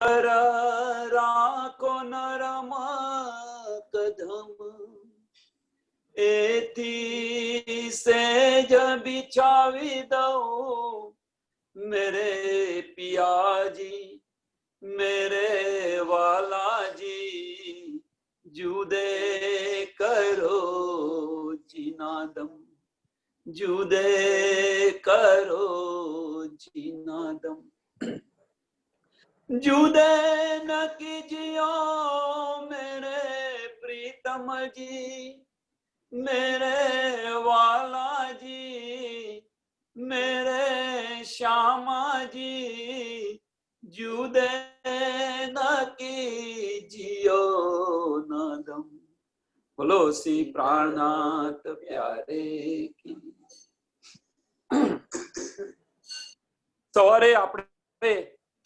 રાખો નરમ કદમ એથી સેજ બિછાવી દઉં मेरे पिया जी मेरे वाला जी जुदे करो जीनादम जुदे करो जीनादम जुदे न कीजियो मेरे प्रीतम जी मेरे वाला जी मेरे श्यामा जी जुदे न कीजियो नादम बोलो सी प्राणनाथ प्यारे की। सवारे આપણે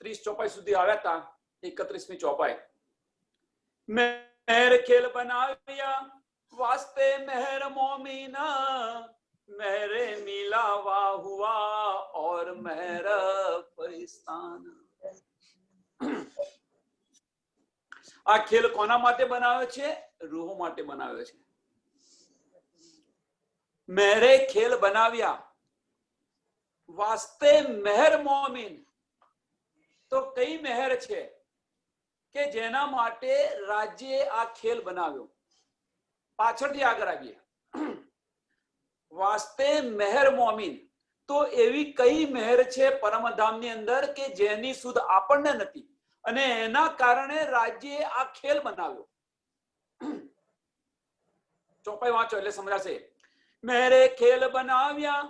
30 ચોપાઈ સુધી આવ્યા હતા 31મી ચોપાઈ મેર ખેલ બનાવ્યા वास्ते मेहर मोमिना मेरे मिलावा हुआ और मेहर फरिस्तान। આ ખેલ કોના માટે બનાવ્યો છે? રૂહ માટે બનાવ્યો છે। મેરે ખેલ બનાવ્યા વાસ્તે મેહર મોમિન, તો કઈ મેહર છે કે જેના માટે રાજ્ય આ ખેલ બનાવ્યો? પાછળથી આગળ આવીએ। વાસ્તે મેહર મોમિન, તો એવી કઈ મેહર છે પરમધામની અંદર કે જેની સુધ આપણને નથી અને એના કારણે રાજ્યએ આ ખેલ બનાવ્યો। ચોપાઈ વાંચો એટલે સમજાશે। મેરે ખેલ બનાવ્યા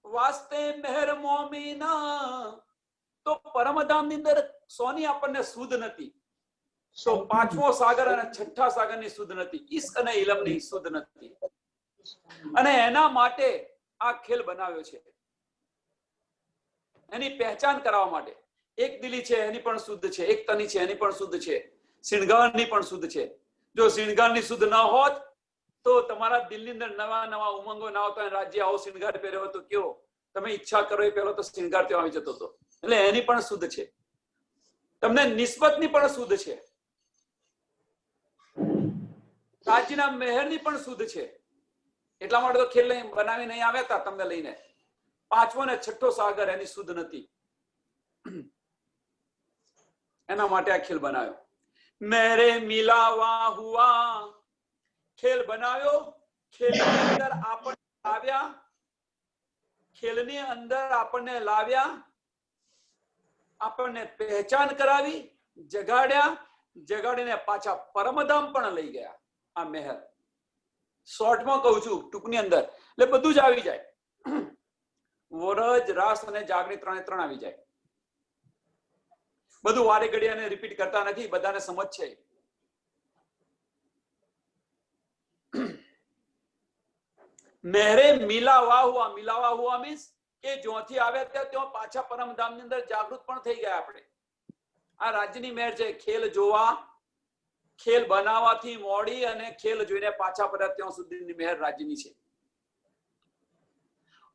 વાસ્તે મેહર મોમિના, તો પરમધામની અંદર સોની આપણને સુધ નથી, તો પાંચમો સાગર અને છઠ્ઠા સાગરની સુધ નથી, ઈશ્ક અને ઇલમની સુધ નથી, અને એના માટે આ ખેલ બનાવ્યો છે। એની પહેચાન કરવા માટે એક દિલી છે એની પણ શુદ્ધ છે, એક તની છે એની પણ શુદ્ધ છે, શિણગારની પણ શુદ્ધ છે। જો શિણગારની શુદ્ધ ન હોત તો તમારા દિલની અંદર નવા નવા ઉમંગો ના આવતા, રાજ્ય આવો શિણગાર પહેર્યો હતો કેવો, તમે ઈચ્છા કરો એ પહેલો તો શિણગાર ત્યાં આવી જતો હતો, એટલે એની પણ શુદ્ધ છે। તમને નિસ્બતની પણ શુદ્ધ છે, રાજ્યના મેહરની પણ શુદ્ધ છે। એટલા માટે તો ખેલ બનાવી નહીં આવ્યા હતા તમને લઈને। પાંચમો ને છઠ્ઠો સાગર એની શુદ્ધ નથી, એના માટે આ ખેલ બનાવ્યો। મેરે મિલાવા હુઆ, ખેલ બનાવ્યો, ખેલની અંદર આપણને લાવ્યા, ખેલની અંદર આપણને લાવ્યા, આપણને પહેચાન કરાવી, જગાડ્યા, જગાડીને પાછા પરમધામ પણ લઈ ગયા। આ મેહર શોર્ટમાં કહું છું, ટૂંકની અંદર, એટલે બધું જ આવી જાય। વરજ, રાસ અને જાગણી ત્રણે ત્રણ આવી જાય। બધું વારે ઘડી અને રિપીટ કરતા નથી, બધાને સમજ છે। મેરે મિલાવા હુઆ મીન્સ કે જ્યોથી આવ્યા ત્યાં પાછા પરમધામની અંદર જાગૃત પણ થઈ ગયા આપણે। આ રાજ્યની મેર છે। ખેલ જોવા, ખેલ બનાવવાથી મોડી અને ખેલ જોઈને પાછા પડ્યા ત્યાં સુધીની મેહર રાજ્યની છે।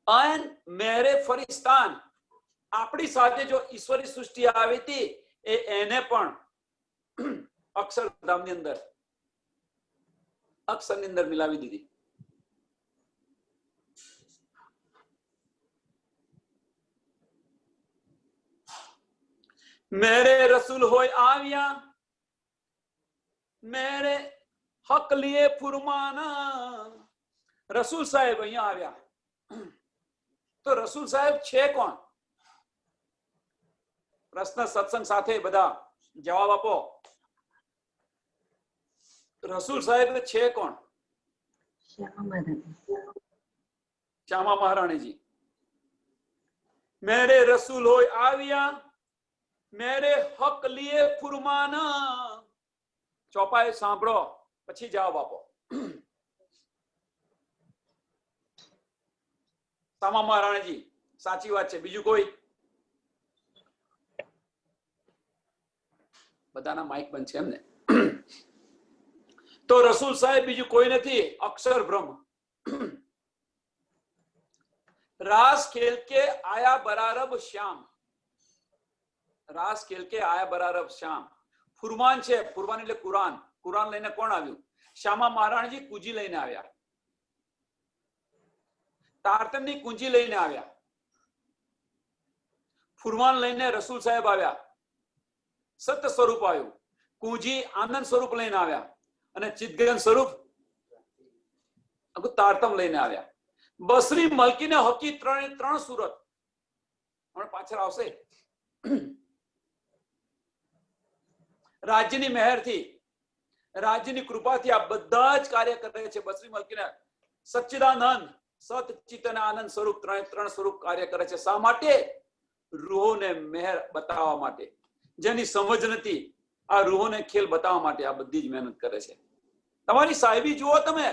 અને મેરે ફરિસ્તાન, આપણી સાથે જો ઈશ્વરી સૃષ્ટિ આવી હતી એને પણ અક્ષરધામની અંદર, અક્ષરની અંદર મિલાવી દીધી। मेरे रसूल होय आव्या, मेरे हक लिए फुरमाना। रसूल साहेब અહીંયા આવ્યા, તો રસૂલ સાહેબ છે કોણ? પ્રશ્ન સત્સંગ સાથે બધા જવાબ આપો। રસૂલ સાહેબ છે કોણ? શ્યામા મહારાણીજી। मेरे रसूल होय आव्या, मेरे हक लिए फुरमाना। ચોપાઈ સાંભળો પછી જવાબ આપો। શ્યામા મહારાણીજી, સાચી વાત છે। બીજું કોઈ? બધાના માઇક બંધ છે એમને? તો રસૂલ સાહેબ બીજું કોઈ નથી, અક્ષર બ્રહ્મ। रास खेल के आया बरारब श्याम, રાસ ખેલ કે આયા બરાબર શ્યામ. ફુરમાન છે, ફુરમાન એટલે કુરાન. કુરાન લઈને કોણ આવ્યું? શ્યામા મહારાણીજી કુંજી લઈને આવ્યા, તારતમની કુંજી લઈને આવ્યા. ફુરમાન લઈને રસૂલ સાહેબ આવ્યા, સત્ય સ્વરૂપ આવ્યું. કુંજી આનંદ સ્વરૂપ લઈને આવ્યા, અને ચિદગન સ્વરૂપ તારતમ લઈને આવ્યા. બસરી મલકીને હકી ત્રણ સુરત પાછળ આવશે. રાજ્યની મહેરથી, રાજ્યની કૃપાથી આ બધા જ કાર્ય કરે છે. બસરી મલકીને સચ્ચિદાનંદ, સત ચિત અને આનંદ સ્વરૂપ ત્રણ સ્વરૂપ કાર્ય કરે છે. શા માટે? રૂહોને મહેર બતાવવા માટે. જેની સમજ નથી, આ રૂહોને ખેલ બતાવવા માટે આ બધી જ મહેનત કરે છે. તમારી સાહેબી જુઓ તમે,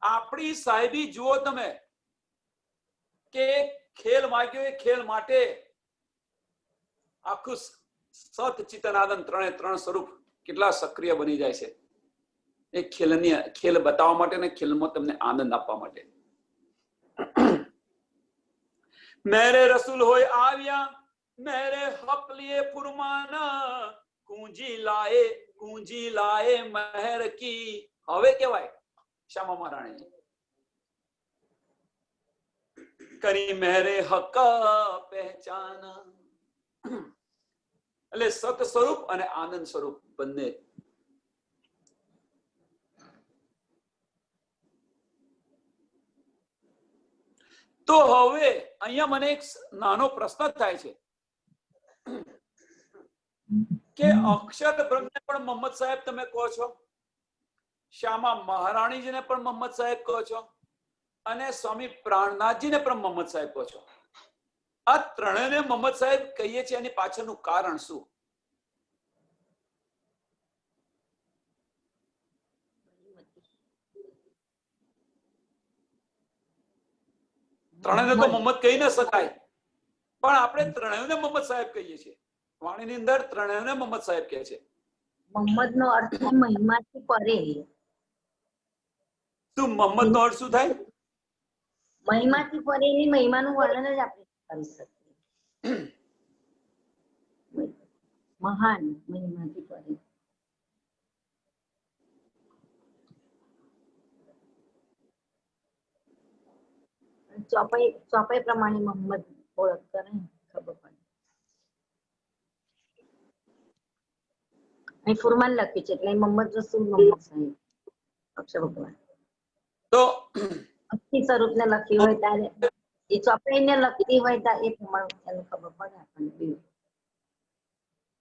આપણી સાહેબી જુઓ તમે, કે ખેલ માગ્યો એ ખેલ માટે આખું સત ચિતન આનંદ ત્રણ સ્વરૂપ કેટલા સક્રિય બની જાય છે. એ ખેલ બતાવવા માટે ને ખેલમાં તમને આનંદ આપવા માટે. મેરે રસૂલ હોય આવ્યા, મેરે હક લીએ ફુરમાના, કુંજી લાએ મહેર કી. હવે કેવાય શ્યામા મહારાણી કરી મેરે હક પહેચાન. એટલે સત સ્વરૂપ અને આનંદ સ્વરૂપ બંને. તો હવે અહીંયા મને એક નાનો પ્રશ્ન થાય છે કે અક્ષર બ્રહ્મને પણ મોહમ્મદ સાહેબ તમે કહો છો, શ્યામા મહારાણીજીને પણ મોહમ્મદ સાહેબ કહો છો, અને સ્વામી પ્રાણનાથજીને પણ મોહમ્મદ સાહેબ કહો છો. આ ત્રણેયને મોહમ્મદ સાહેબ કહીએ છીએ, એની પાછળનું કારણ શું? ત્રણેયને તો મોહમ્મદ કહી ન શકાય, પણ આપણે ત્રણેયને મોહમ્મદ સાહેબ કહીએ છીએ. વાણીની અંદર ત્રણેયને મોહમ્મદ સાહેબ કહે છે. મોહમ્મદ નો અર્થ મહિમાથી પરે. શું મોહમ્મદ નો અર્થ શું થાય? મહિમાથી પરે. એની મહિમાનું વર્ણન જ આપણે કરી શકીએ. મહાન, મહિમાથી પરે. ચોપાઈ પ્રમાણે મોહમ્મદ ઓળખ કરે, ખબર પડે. અહીં ફુરમાન લખ્યું છે એટલે મોહમ્મદ રસૂલ મોહમ્મદ સાહેબ અક્ષર ભગવાન. તો અક્ષી સ્વરૂપને લખ્યું હોય ત્યારે એ ચોપાઈને લખતી હોય ત્યારે એ પ્રમાણે એને ખબર પડે આપણને.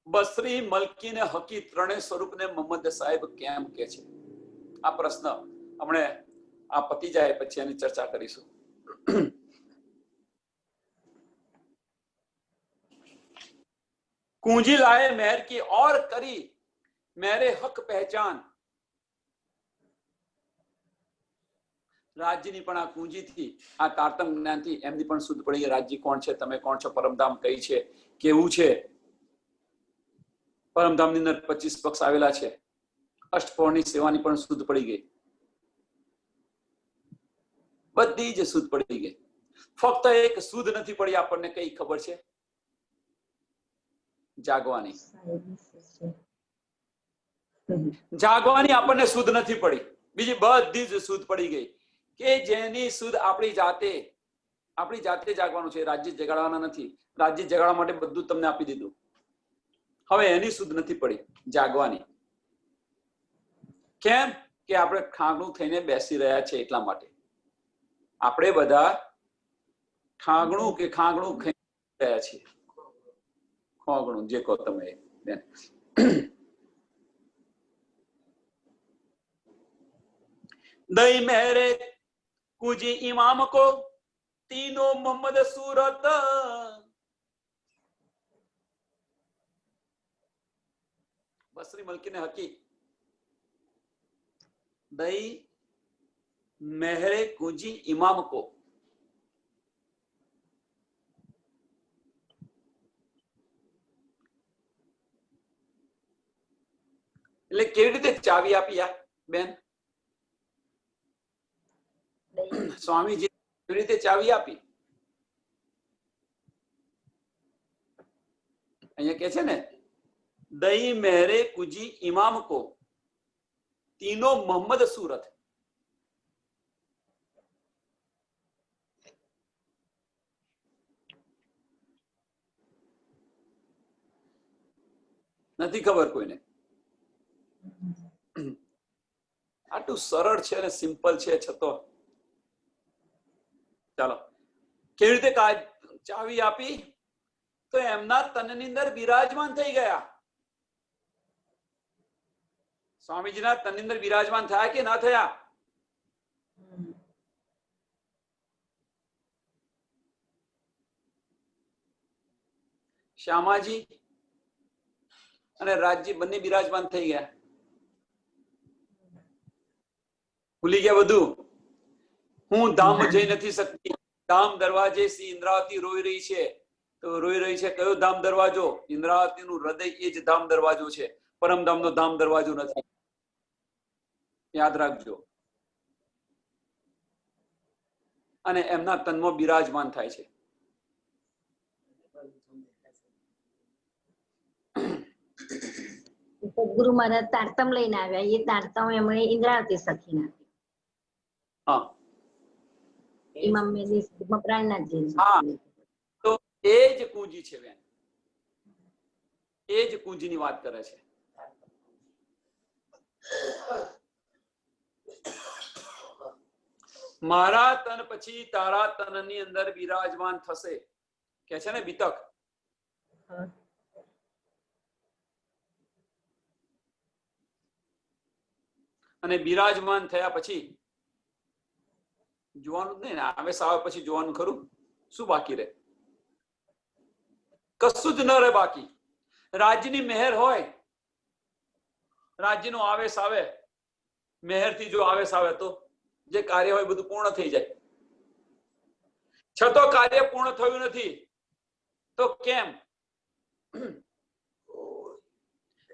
બસરી મલકી ને હકી ત્રણેય સ્વરૂપને મોહમ્મદ સાહેબ કેમ કે છે? આ પ્રશ્ન હમણે આ પતી જાય પછી એની ચર્ચા કરીશું. કુંજી લાए मेहर की और करी मेरे हक पहचान. રાજ્યની પણ આ કુંજીથી, આ તારતમ જ્ઞાનથી એમની પણ શુદ્ધ પડી ગઈ. રાજ્ય કોણ છે, તમે કોણ છો, પરમધામ કઈ છે, કેવું છે. પરમધામની અંદર 25 પક્ષ આવેલા છે. અષ્ટપૌર્ણિક સેવાની પણ શુદ્ધ પડી ગઈ. બધી જ શુદ્ધ પડી ગઈ. ફક્ત એક શુદ્ધ નથી પડી. આપણને કઈ ખબર છે? જાગવાની. જાગવાની આપણને શુદ્ધ નથી પડી. બીજી બધી જ શુદ્ધ પડી ગઈ. કે જેની શુદ્ધ આપણી જાતે જાગવાનું છે. રાજ્ય જગાડવાના નથી. રાજ્ય જગાડવા માટે બધું તમને આપી દીધું. હવે એની શુદ્ધ નથી પડી, જાગવાની. કેમ? કે આપણે ખાંગણું થઈને બેસી રહ્યા છે એટલા માટે. આપણે બધા ખાંગણું ખાઈ રહ્યા છીએ. ખોગણું જે કહો તમે. દઈ મેરે કુજી ઇમામ કો तीनों मोहम्मद सूरत. बसरी मलकी ने हकी दई मेहरे कुजी इमाम को. એટલે કેવી રીતે ચાવી આપી આ બેન? સ્વામીજી કેવી રીતે ચાવી આપી? અહીંયા કે છે ને, દઈ મહેરે કુજી ઇમામ કો तीनों मोहम्मद सूरत। નથી ખબર કોઈને? આટલું સરળ છે અને સિમ્પલ છે છતો ચાલો કેવી રીતે ચાવી આપી તો એમના તનની અંદર બિરાજમાન થઈ ગયા। સ્વામીજીના તનની અંદર બિરાજમાન થયા કે ના થયા? શ્યામાજી અને રાજજી બંને બિરાજમાન થઈ ગયા। ભૂલી ગયા બધું? હું ધામ જઈ નથી શકતી, ધામ દરવાજે સી ઇન્દ્રાવતી રોઈ રહી છે। તો રોઈ રહી છે કયો ધામ દરવાજો? ઇન્દ્રાવતીનું હૃદય એ જ ધામ દરવાજો છે, પરમધામનો ધામ દરવાજો નથી, યાદ રાખજો। અને એમના તનમાં બિરાજમાન થાય છે। સદગુરુ મહારાજ તારતમ લઈને આવ્યા, એ તારતમ એમણે ઇન્દ્રાવતી સખીને આપી। હા, ઇમામ મેલી પ્રાણનાથજી। હા, તો એ જ કુંજી છે બેન, એ જ કુંજીની વાત કરે છે। મારા તન પછી તારા તનની અંદર બિરાજમાન થશે કે છે ને બીતક। અને બિરાજમાન થયા પછી જોવાનું જ નહીં ને, આવે સાવ પછી જોવાનું ખરું? શું બાકી રહે? કશું જ ન રહે બાકી। રાજ્યની મહેર હોય, રાજ્યનો આવેશ આવે, મહેરથી જો આવેશ આવે તો જે કાર્ય હોય બધું પૂર્ણ થઈ જાય। છતાં કાર્ય પૂર્ણ થયું નથી તો કેમ?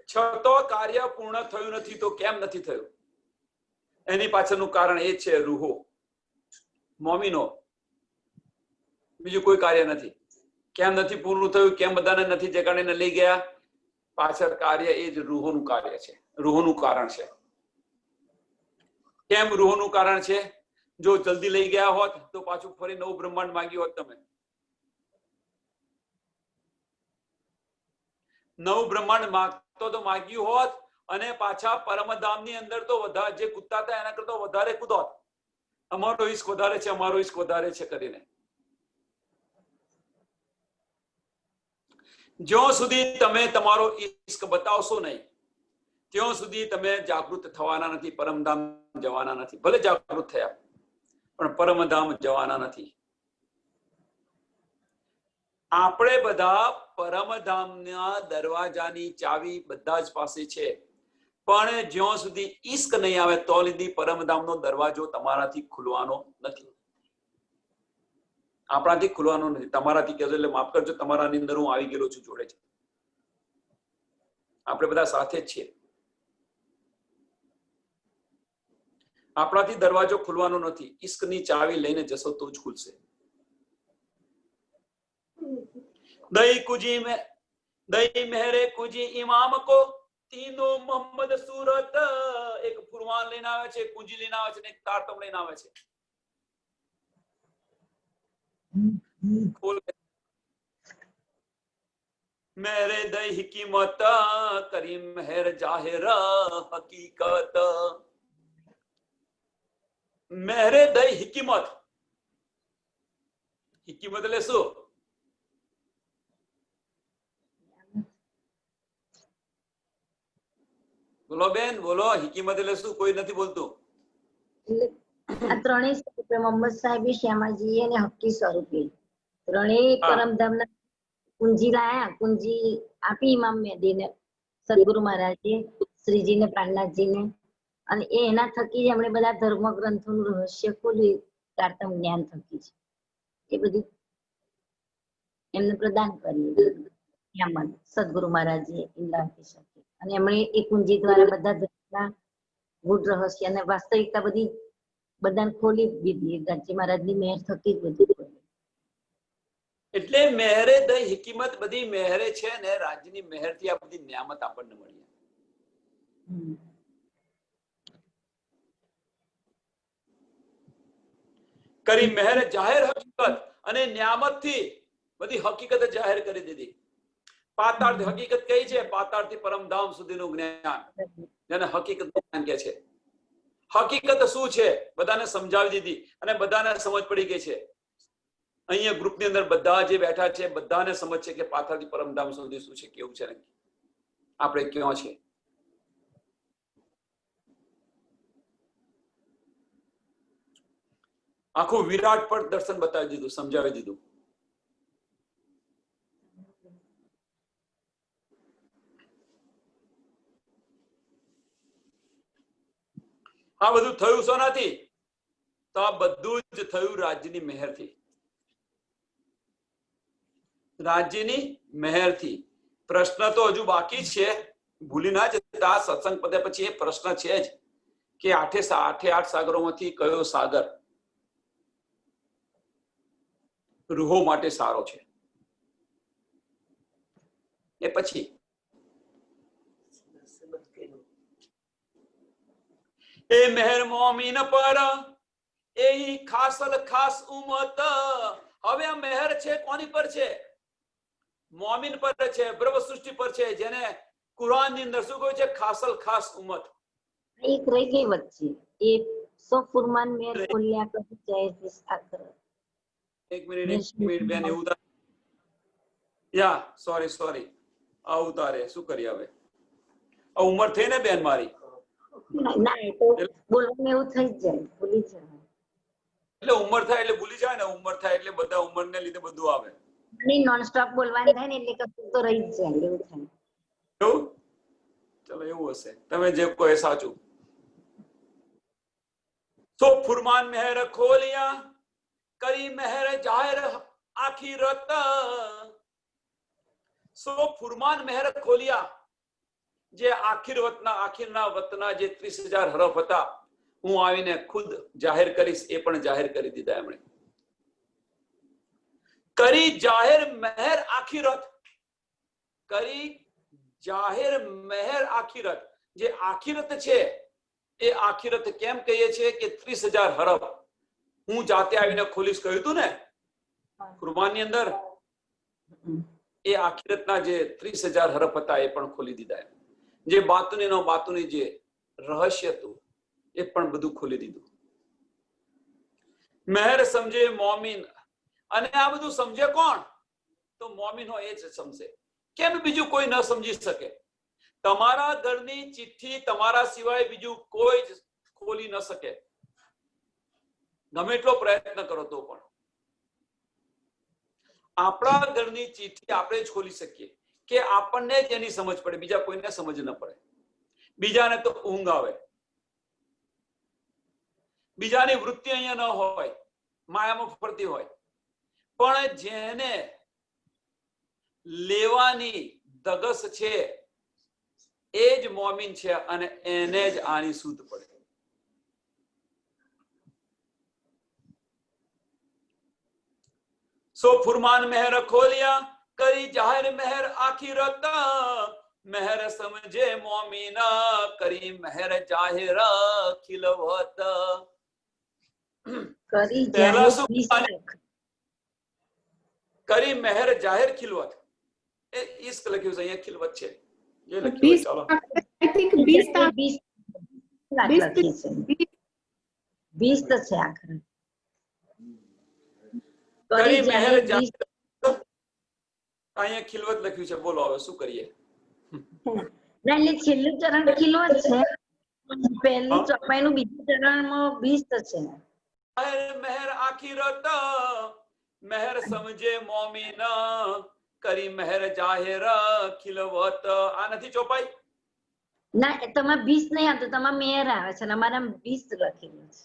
છતાં કાર્ય પૂર્ણ થયું નથી તો કેમ નથી થયું? એની પાછળનું કારણ એ છે રૂહો, મોમીનો, બીજું કોઈ કાર્ય નથી। કેમ નથી પૂરું થયું? કેમ બધાને નથી જગાડીને લઈ ગયા? પાછળ કાર્ય એ જ રૂહોનું કાર્ય છે, રૂહોનું કારણ છે। કેમ રૂહોનું કારણ છે? જો જલ્દી લઈ ગયા હોત તો પાછું ફરી નવું બ્રહ્માંડ માંગ્યું હોત તમે, નવું બ્રહ્માંડ માંગતો તો માંગ્યું હોત અને પાછા પરમધામની અંદર તો વધારે જે કૂદતા હતા એના કરતા વધારે કૂદોત, અમારો ઈશ્ક વધારે છે, અમારો ઈશ્ક વધારે છે કરીને। જ્યાં સુધી તમે તમારો ઈશ્ક બતાવશો નહીં ત્યાં સુધી તમે જાગૃત થવાના નથી, પરમધામ જવાના નથી। ભલે જાગૃત થયા પણ પરમધામ જવાના નથી। આપણે બધા પરમધામના દરવાજાની ચાવી બધા જ પાસે છે, પણ જ્યાં સુધી ઈશ્ક નહીં આવે તો લીધી પરમધામનો દરવાજો તમારાથી ખુલવાનો નથી, આપણાથી ખુલવાનો નથી। તમારાથી કહેજો એટલે માફ કરજો, તમારાની અંદર હું આવી ગયેલો છું જોડે છે, આપણે બધા સાથે જ છીએ। આપણાથી દરવાજો ખુલવાનો નથી, ઈશ્કની ચાવી લઈને જશો તો જ ખુલશે। દઈ કુજી में દઈ મહેરે કુજી ઇમામ કો તીનો મોહમ્મદ सूरत। એક ફુરવાન લઈને આવે છે, કુંજી લઈને આવે છે, એક તારતમ લઈને આવે છે। મેરે દઈ હકીમત કરીમ મહેર જાહિર હકીકત। મેરે દઈ હકીમત, હકીમત એટલે શું? બોલો બેન, બોલો, હકીમત એટલે શું? કોઈ નથી બોલતું। આ ત્રણેય સ્વરૂપે મોહમ્મદ સાહેબી, શ્યામાજી અને હક્કી સ્વરૂપે ત્રણેય પરમધામના કુંજી લાયા, કુંજી આપી ઇમામ મેદીને, સદગુરુ મહારાજે, શ્રીજીને, પ્રાણનાથજીને, અને એના થકી જ એમણે બધા ધર્મ ગ્રંથોનું રહસ્ય ખોલ્યું, તારતમ જ્ઞાન થકી છે એ બધું એમને પ્રદાન કર્યું સદગુરુ મહારાજે ઇન્દ્રાવતી સખી। અને એમણે એ કુંજી દ્વારા બધા ધર્મના ગૂઢ રહસ્ય અને વાસ્તવિકતા બધી બધાને ખોલી દીધી, ગાજી મહારાજની મહેર થકી જ બધું ખોલ્યું। એટલે મહેરે દઈ હકીમત બધી મહેરે છે ને રાજ્યની મહેરથી આ બધી નિયામત આપણને મળી. કરી મહેરે જાહેર હકીકત અને નિયામતથી બધી હકીકત જાહેર કરી દીધી. પાતાળ હકીકત કઈ છે? પાતાળથી પરમધામ સુધીનું જ્ઞાન, જેને હકીકત જ્ઞાન કહે છે. હકીકત શું છે બધાને સમજાવી દીધી અને બધાને સમજ પડી ગઈ છે. અહીંયા ગ્રુપની અંદર બધા જે બેઠા છે બધાને સમજ છે કે પાતાળથી પરમધામ સુધી શું છે, કેવું છે, આપણે ક્યાં છે. આખું વિરાટ પર દર્શન બતાવી દીધું, સમજાવી દીધું. આ બધું થયું શોનાથી? તો આ બધું જ થયું રાજ્યની મહેરથી. રાજ્યની મહેરથી. પ્રશ્ન તો હજુ બાકી છે, ભૂલી ના જતા. સત્સંગ પતે પછી એ પ્રશ્ન છે જ કે આઠે આઠ સાગરોમાંથી કયો સાગર રૂહો માટે સારો છે? એ પછી એ મહેર મોમીન પર એ ખાસલ ખાસ ઉમત. હવે આ મહેર છે કોની પર છે? મોમીન પર છે, બ્રહ્મ સૃષ્ટિ પર છે, જેને કુરાન ની અંદર શું કહ્યું છે? ખાસલ ખાસ ઉમત. એક રહી ગઈ વચ્ચે, એ સો ફુરમાન મેર ખોલ્યા કરી જાય છે સાગર. એક મિનિટ બેન, એવું યા સોરી આ ઉતારે શું કરી? હવે આ ઉંમર થઈ ને બેન મારી, ના એ તો બોલવાનું એવું થઈ જ જાય, ભૂલી જાય. એટલે ઉંમર થાય એટલે ભૂલી જાય ને. ઉંમર થાય એટલે બધા ઉંમરને લીધે બધું આવે. નોન સ્ટોપ બોલવાનું થાય ને એટલે કશું તો રહી જ જાય, એવું થાય. એવું? ચલો એવું હશે, તમે જે કહો એ સાચું. તો ફુરમાન મહેર ખોલિયા કરી મહેર જાહેર આખિરત. સો ફુરમાન મહેર ખોલિયા, જે આખિરના વતના જે 30,000 હરફ હતા, હું આવીને ખુદ જાહેર કરીશ, એ પણ જાહેર કરી દીધા એમણે. કરી જાહેર મહેર આખિરત. કરી જાહેર મહેર આખિરત. જે આખિરત છે એ આખિરત કેમ કહીએ છીએ કે 30,000 હરફ હું જાતે આવીને ખોલીશ કહ્યું હતું ને કુરબાનની અંદર. એ આખિરતના જે 30,000 હરફ હતા એ પણ ખોલી દીધા. જે બાતુની જે રહસ્ય હતું એ પણ બધું ખોલી દીધું. મહેર સમજે મોમીન. અને આ બધું સમજે કોણ? તો મોમીન હોય એ જ સમજે. કેમ બીજું કોઈ ન સમજી શકે? તમારા ઘરની ચિઠ્ઠી તમારા સિવાય બીજું કોઈ જ ખોલી ન શકે, ગમે એટલો પ્રયત્ન કરો તો પણ. આપણા ઘરની ચિઠ્ઠી આપણે જ ખોલી શકીએ કે આપણને જ એની સમજ પડે, બીજા કોઈને સમજ ન પડે. બીજાને તો ઊંઘ આવે, બીજાની વૃત્તિ અહીંયા ન હોય, માયામાં ફરતી હોય, પણ જેને લેવાની ધગસ છે એ જ મોમીન છે અને એને જ આની સૂધ પડે. સો ફુરમાન મહેર ખોલિયા કરી જાહેર મહેર આખિરત. મહેર સમજે મોમીના કરી મહેર જાહેર ખિલવત. કરી મહેર જાહેર ખિલવત. એ ઈશ્ક લખ્યું છે, અહીંયા ખિલવત છે. જે લખ્યું ચાલો 20 તો છે આખરે. કરી મહેર અહીંયા ખિલવત લખ્યું છે. બોલો હવે શું કરીએ? ના એટલે છેલ્લું ચરણ ખિલવત છે, પહેલી ચોપાઈનું બીજું ચરણમાં 20 છે. મહેર આખિરત મહેર સમજે મોમીન કરી મહેર જાહેર ખિલવત. આ નથી ચોપાઈ? ના તમારે 20 નહીં આવતું, તમારે મેર આવે છે, અમારા 20 લખેલું છે.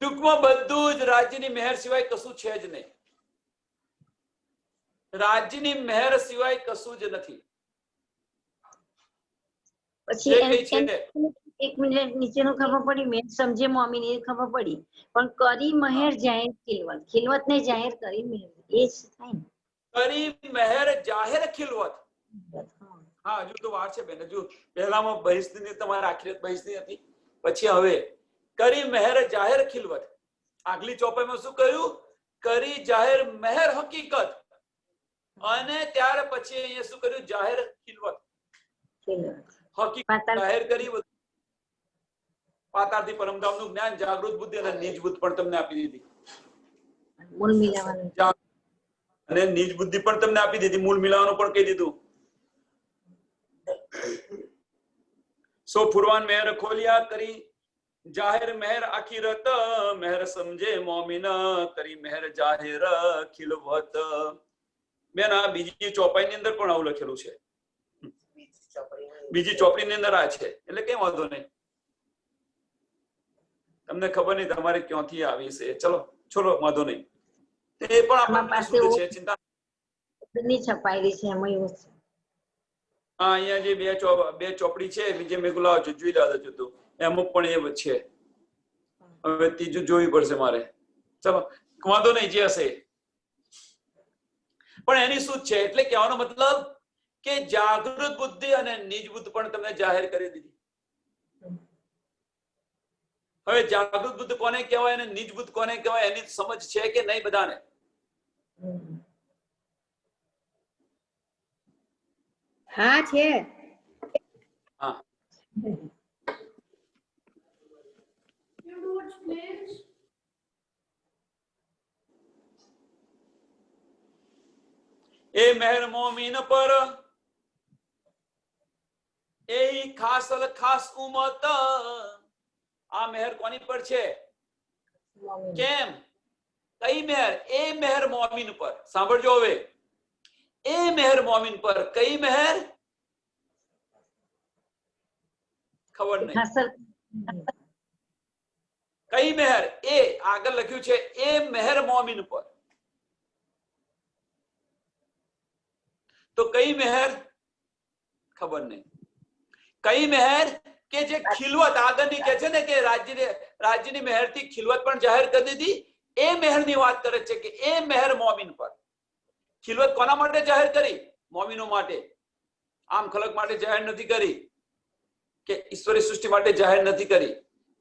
ટૂંકમાં બધું જ રાજ્યની મહેર સિવાય કશું છે જ નહીં. રાજ્યની મહેર સિવાય કશું જ નથી. પછી એક મિનિટ નીચેનું ખબર પડી, મેં સમજે મોમી ની ખબર પડી, પણ કરી મહેર જાહેર ખિલવત, ખિલવત ને જાહેર કરી મહેર, એ જ થાય ને? કરી મહેર જાહેર ખિલવત. હા. હા, હજુ તો વાર છે બેન. હજુ પહેલામાં બહિસ્તની તમારે આખિરત બહિસ્તની હતી, પછી હવે કરી મહેર જાહેર ખિલવત. આગલી ચોપાઈમાં શું કહ્યું? કરી જાહેર મહેર હકીકત, અને ત્યાર પછી અહીંયા શું કર્યું? જાહેર ખિલવત. હકીકત જાહેર કરી. પાતાળથી પરમધામનું જ્ઞાન, જાગૃત બુદ્ધિ અને નિજ બુદ્ધિ પણ તમને આપી દીધી. મૂળ મિલાવાનું અને નિજ બુદ્ધિ પણ તમને આપી દીધી, મૂળ મિલાવાનું પણ કહી દીધું. સો ફુરવાન મહેર ખોલિયા, કરી જાહેર મહેર આખિરત, મહેર સમજે મોમિન, કરી મહેર જાહેર ખિલવત. બેન, આ બીજી ચોપાઈની અંદર પણ આવું લખેલું છે. બીજી ચોપડીની અંદર આ છે, એટલે કઈ વાંધો નહીં. તમને ખબર નહીં તમારે ક્યાંથી આવી છે. ચલો છોડો, વાંધો નહીં. તે પણ આપણને શુદ્ધ છે, ચિંતા ની છપાયેલી છે એમાં એવું છે. હા, અહીંયા જે બે ચોપડી છે, બીજે મેં ગુલાવ જોઈ રહ્યા હતું, એમાં પણ એ છે. હવે ત્રીજું જોવી પડશે મારે. ચલો વાંધો નહીં, જે હશે. પણ એની શું છે, એટલે કહેવાનો મતલબ કે જાગૃત બુદ્ધિ અને નિજ બુદ્ધિ પણ તમને જાહેર કરી દીધી. હવે જાગૃત બુદ્ધ કોને કહેવાય અને નિજ બુદ્ધ કોને કહેવાય, એની સમજ છે કે નહીં બધાને? હા છે. હા, એ મહેર મોમીન પર એ ખાસ ખાસ ઉમત. આ મહેર કોની પર છે? કેમ? કઈ મહેર? એ મહેર મોમીન પર. સાંભળજો હવે, એ મહેર મોમીન પર. કઈ મહેર? ખબર નહીં. કઈ મહેર? એ આગળ લખ્યું છે, એ મહેર મોમીન પર. તો કઈ મહેર? ખબર નહીં. કઈ મહેર કે જે ખિલવત આગળની કે છે ને, કે રાજ્યની મહેરથી ખિલવત પણ જાહેર કરી દીધી, એ મહેરની વાત કરે છે કે એ મહેર મોમીન પર. ખિલવત કોના માટે જાહેર કરી? મોમીનો માટે. આમ ખલક માટે જાહેર નથી કરી, કે ઈશ્વરી સૃષ્ટિ માટે જાહેર નથી કરી,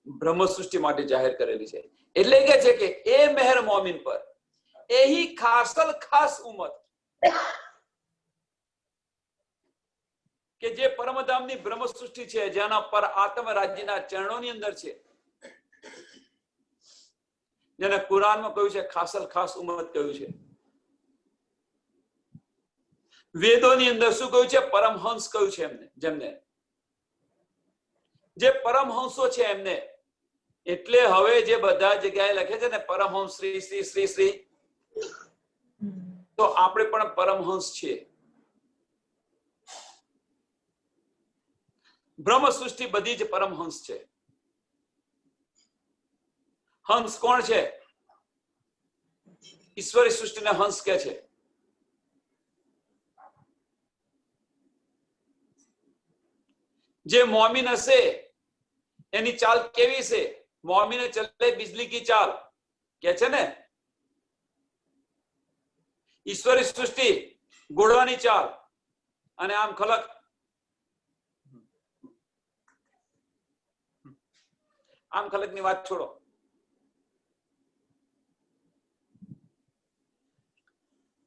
બ્રહ્મ સૃષ્ટિ માટે જાહેર કરેલી છે. એટલે કે છે કે એ મહેર મોમીન પર એહી ખાસલ ખાસ ઉમત, કે જે પરમધામની બ્રહ્મ સૃષ્ટિ છે, જેના પર આત્મ રાજ્યના ચરણોની અંદર છે, જેને કુરાનમાં કહ્યું છે ખાસલ ખાસ ઉમત કહ્યું છે. વેદોની અંદર શું કહ્યું છે? પરમહંસ કહ્યું છે એમને, જેમને જે પરમહંસો છે એમને. એટલે હવે જે બધા જગ્યાએ લખે છે ને પરમહંસ શ્રી શ્રી શ્રી શ્રી, તો આપણે પણ પરમહંસ છીએ. બ્રહ્મ સૃષ્ટિ બધી જ પરમહંસ છે. હંસ કોણ છે? ઈશ્વરી સૃષ્ટિને હંસ કે છે. જે મોમીન હશે એની ચાલ કેવી છે? મોમીને ચલે બિજલી કી ચાલ કે છે ને. ઈશ્વરી સૃષ્ટિ ઘોડાની ચાલ, અને આમ ખલક. આમ ખલક ની વાત છોડો.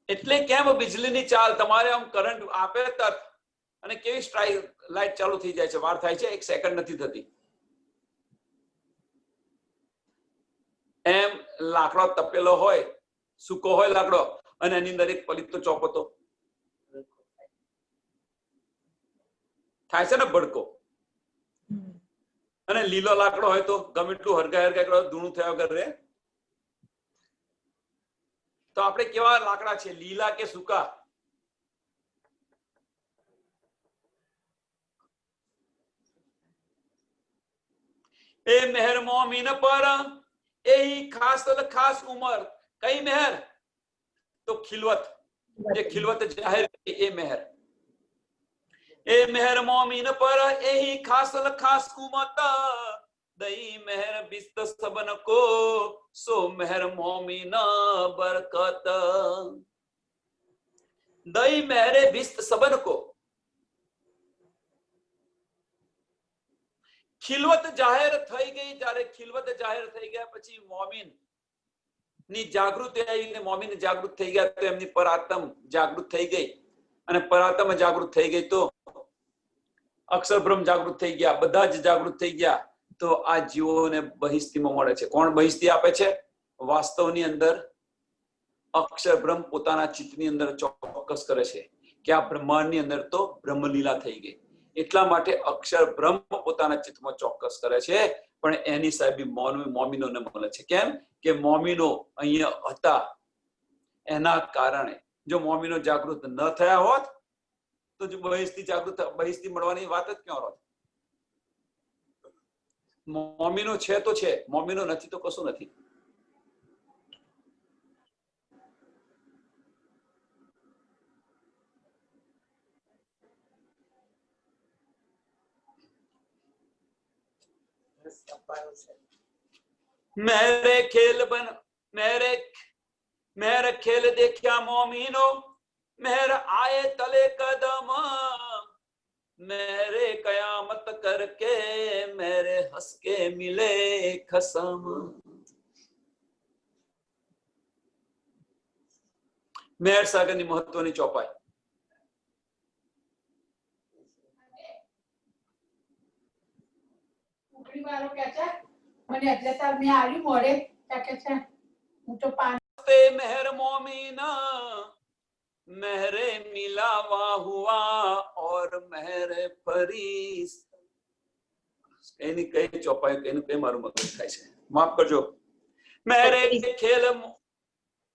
એટલે કેમ બિજલીની ચાલ? તમારે આમ કરંટ આપે તરત, અને કેવી સ્ટ્રાઇક લાઈટ ચાલુ થઈ જાય છે, વાર થાય છે, 1 સેકન્ડ નથી થતી. એમ લાકડો તપેલો હોય, સૂકો હોય લાકડો, અને એની અંદર એક પલિતો ચોપતો થાય છે ને, ભડકો. અને લીલો લાકડો હોય તો ગમે એટલું હરગાય ધૂણું થયા વગર રહે. તો આપણે કેવા લાકડા છે, લીલા કે સૂકા? એ મહેર મોમીન પર એ ખાસ ખાસ ઉમર. કઈ મહેર? તો ખિલવત. એ ખિલવત જાહેર એ મહેર. એ મહેર મોમીન પર એહી ખાસલ ખાસ કુમત દઈ મહેર બિસ્ત સબન કો સો મહેર મોમીન બરકત દઈ મહેરે બિસ્ત સબન કો ખિલવત જાહેર થઈ ગઈ જ્યારે ખિલવત જાહેર થઈ ગયા પછી મોમીન ની જાગૃતિ આવીને મોમીન જાગૃત થઈ ગયા તો એમની પરાત્મ જાગૃત થઈ ગઈ અને પરાત્મ જાગૃત થઈ ગઈ તો અક્ષર બ્રહ્મ જાગૃત થઈ ગયા બધા જ જાગૃત થઈ ગયા તો આ જીવોને બહિસ્તીમાં મળે છે કોણ બહિસ્તી આપે છે વાસ્તવની અંદર અક્ષર બ્રહ્મ પોતાના ચિત્તની અંદર ચોક્કસ કરે છે કે આ બ્રહ્માંડની અંદર તો બ્રહ્મલીલા થઈ ગઈ એટલા માટે અક્ષર બ્રહ્મ પોતાના ચિત્તમાં ચોક્કસ કરે છે પણ એની સાહેબી મોમીનોને મળે છે કેમ કે મોમીનો અહીંયા હતા એના કારણે જો મોમીનો જાગૃત ન થયા હોત તો જો બહિસ્તી મળવાની વાત જ ક્યાં હોત મોમીનો છે તો છે મોમીનો નથી તો કશું નથી मेरे खेल देखा मोमिनो मेहर आए तले कदम मेरे कयामत करके मेरे हंस के मिले खसम मेहर सागर ની મહત્વની ચોપાઈ વાળો કે છે મને અજ્ઞાતા મે આવી મોડે કે છે હું તો ते मेहर मोमीना मेहरे मिलावा हुआ और मेहरे फरीस कहीं कहीं चौपाई कहीं मारू मगज થાય છે માફ કરજો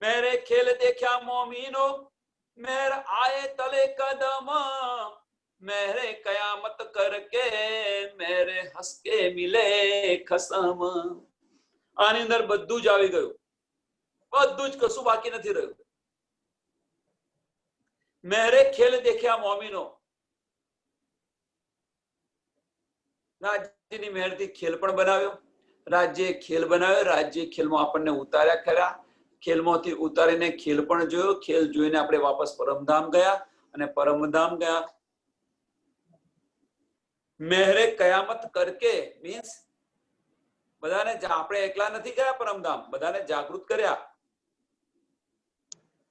मेरे खेल देखा मोमीनो मेहर आए तले कदम मेरे कयामत करके मेरे हंस के मिले खसम આની અંદર બધું જ આવી ગયું બધું જ કશું બાકી નથી રહ્યું મેરે ખેલ દેખ્યા મોમીનો રાજ્યની મહેરથી ખેલ પણ બનાવ્યો રાજ્ય ખેલ બનાવ્યો રાજ્ય ખેલમાં આપણને ઉતાર્યા ખરા ખેલમાંથી ઉતારીને ખેલ પણ જોયો ખેલ જોઈને આપણે વાપસ પરમધામ ગયા અને પરમધામ ગયા મેહરે કયામત કરકે મીન્સ બધાને આપણે એકલા નથી ગયા પરમધામ બધાને જાગૃત કર્યા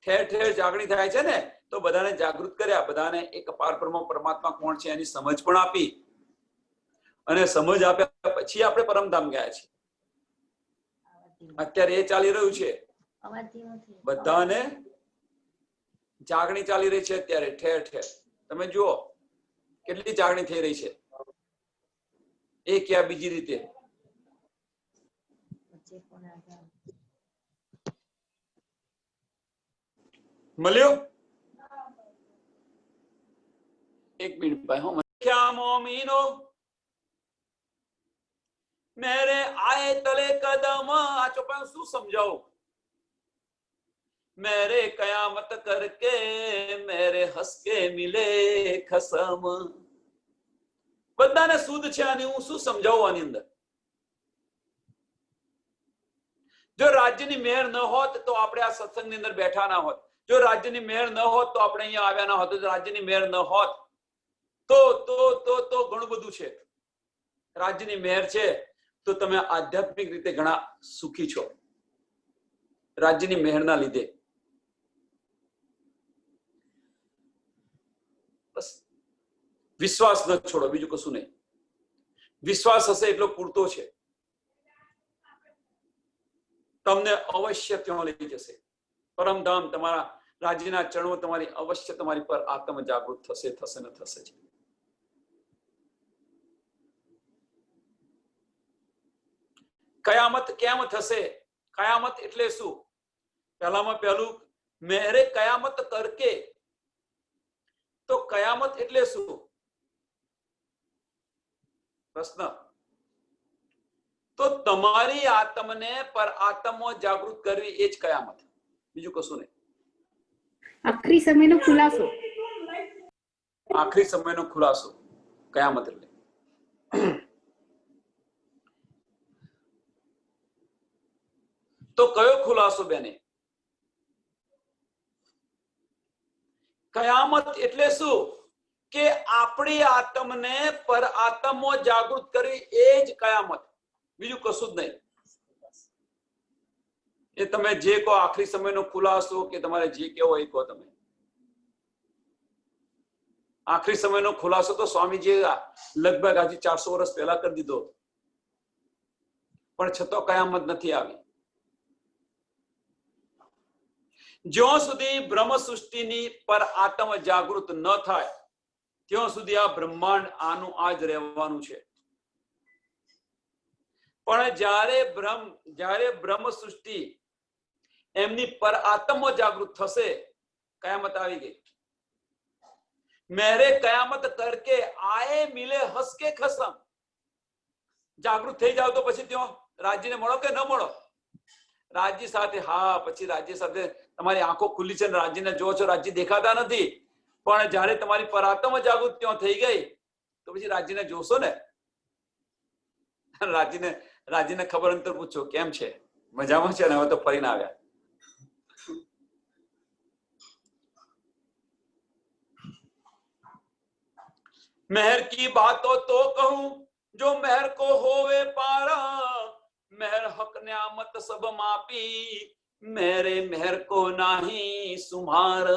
ઠેર ઠેર જાગણી થાય છે ને તો બધાને જાગૃત કર્યા બધાને એક પારબ્રહ્મ પરમાત્મા કોણ છે એની સમજ પણ આપી અને સમજ આપ્યા પછી આપણે પરમધામ ગયા છીએ અત્યારે એ ચાલી રહ્યું છે બધાને જાગણી ચાલી રહી છે અત્યારે ઠેર ઠેર તમે જુઓ કેટલી જાગણી થઈ રહી છે એક યા બીજી રીતે મળ્યો એક મિનિટ ભાઈ હું क्या मोमिनो मेरे आए तले कदम आ चौपाई શું સમજાવું मेरे कयामत करके मेरे हंस के मिले खसम બધાને સુધ છે અને હું શું સમજાવું આની અંદર જો રાજ્યની મહેર ન હોત તો આપણે આ સત્સંગની અંદર બેઠા ના હોત જો રાજ્યની મહેર ન હોત તો આપણે અહીંયા આવ્યા ના હોત જો રાજ્યની મહેર ન હોત તો ઘણું બધું છે રાજ્યની મહેર છે તો તમે આધ્યાત્મિક રીતે ઘણા સુખી છો રાજ્યની મહેરના લીધે બસ વિશ્વાસ ન છોડો બીજું કશું નહીં વિશ્વાસ હશે એટલો પૂરતો છે તમને અવશ્ય ત્યાં લઈ જશે પરમધામ તમારા રાજ્યના ચરણો તમારી અવશ્ય તમારી પર આત્મ જાગૃત થશે ને થશે જ કયામત કેમ થશે કયામત એટલે શું પહેલામાં પહેલું મેહરે કયામત કરકે તો કયામત એટલે શું પ્રશ્ન તો તમારી આત્મને પર આત્મો જાગૃત કરવી એ જ કયામત બીજું કશું નહીં આખરી સમયનો ખુલાસો આખરી સમયનો ખુલાસો કયામત એટલે તો કયો ખુલાસો બેને? કયામત એટલે શું કે આપણી આત્મને પર આત્મો જાગૃત કરવી, એ જ કયામત, બીજું કશું જ નહીં. એ તમે જે કહો આખરી સમયનો ખુલાસો કે તમારે જે કહેવો એ કહો. તમે આખરી સમયનો ખુલાસો તો સ્વામીજી લગભગ આજે 400 વર્ષ પહેલા કરી દીધો, પણ છતાં કયામત નથી આવી. જ્યાં સુધી બ્રહ્મ સૃષ્ટિની પર આત્મ જાગૃત ન થાય ત્યાં સુધી આ બ્રહ્માંડ આનું આ જ રહેવાનું છે. પણ જ્યારે બ્રહ્મ સૃષ્ટિ એમની પર આત્મ જાગૃત થશે, કયામત આવી ગઈ. મેરે કયામત કરકે આए મિલે હસ કે ખસમ. જાગૃત થઈ જાવ તો પછી ત્યાં રાજ્યને મળો કે ન મળો? રાજ્ય સાથે, હા, પછી રાજ્ય સાથે તમારી આંખો ખુલ્લી છે, રાજ્યને જો છો, રાજ્ય દેખાતા નથી. પણ જયારે તમારી પરાત્મ જાગૃત ત્યાં થઈ ગઈ તો પછી રાજ્યને જોશો ને. રાજ્યને ખબર અંતર પૂછો, કેમ છે? મજામાં છે ને? હવે તો ફરીને આવ્યા. मेहर की बातों तो कहूं जो मेहर को होवे पारा, मेहर हक न्यामत सब मापी, मेरे मेहर को नाही सुमार.